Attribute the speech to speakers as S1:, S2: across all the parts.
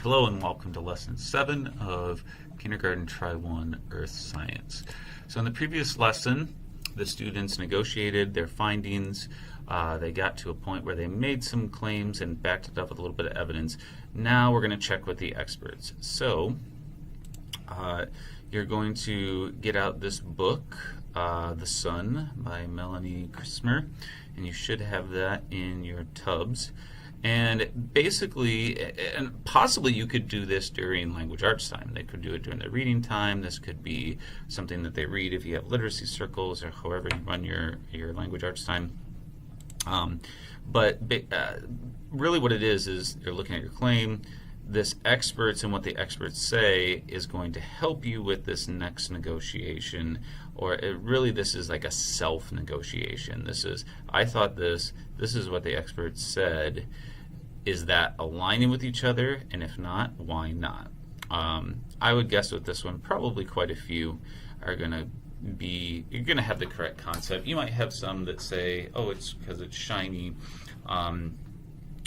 S1: Hello and welcome to Lesson 7 of Kindergarten Try 1 Earth Science. So in the previous lesson, the students negotiated their findings. They got to a point where they made some claims and backed it up with a little bit of evidence. Now we're going to check with the experts. So you're going to get out this book, The Sun by Melanie Christmer, and you should have that in your tubs. And basically, and possibly you could do this during language arts time. They could do it during their reading time. This could be something that they read if you have literacy circles or however you run your language arts time. But really what it is you're looking at your claim. This experts and what the experts say is going to help you with this next negotiation, or this is like a self-negotiation. I thought this is what the experts said. Is that aligning with each other? And if not, why not? I would guess with this one, probably quite a few are going to you're going to have the correct concept. You might have some that say, oh, it's because it's shiny.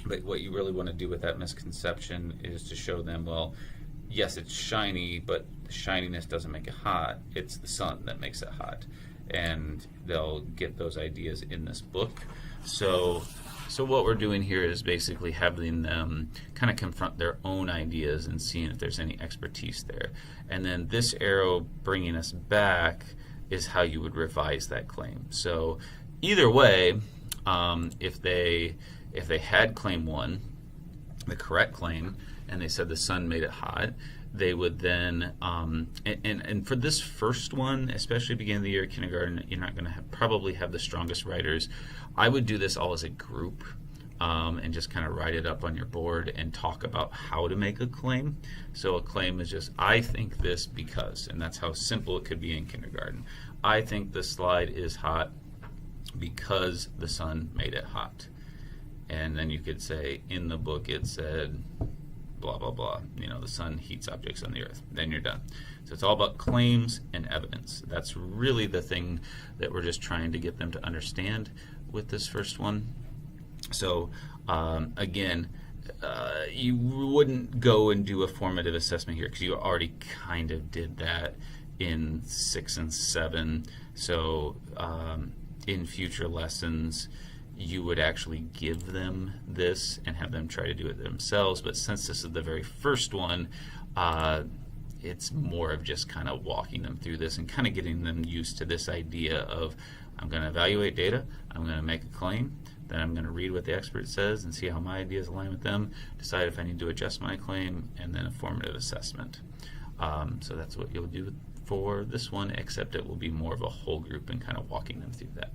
S1: But what you really want to do with that misconception is to show them, well, yes, it's shiny, but the shininess doesn't make it hot. It's the sun that makes it hot. And they'll get those ideas in this book. So what we're doing here is basically having them kind of confront their own ideas and seeing if there's any expertise there. And then this arrow bringing us back is how you would revise that claim. So either way, if they had claim 1, the correct claim, and they said the sun made it hot, they would then, and for this first one, especially beginning of the year kindergarten, you're not going to probably have the strongest writers. I would do this all as a group and just kind of write it up on your board and talk about how to make a claim. So a claim is just, I think this because, and that's how simple it could be in kindergarten. I think the slide is hot because the sun made it hot. And then you could say, in the book it said, blah, blah, blah. The sun heats objects on the earth. Then you're done. So it's all about claims and evidence. That's really the thing that we're just trying to get them to understand with this first one. So again, you wouldn't go and do a formative assessment here because you already kind of did that in 6 and 7. So in future lessons, you would actually give them this and have them try to do it themselves. But since this is the very first one, it's more of just kind of walking them through this and kind of getting them used to this idea of, I'm going to evaluate data, I'm going to make a claim, then I'm going to read what the expert says and see how my ideas align with them, decide if I need to adjust my claim, and then a formative assessment. So that's what you'll do for this one, except it will be more of a whole group and kind of walking them through that.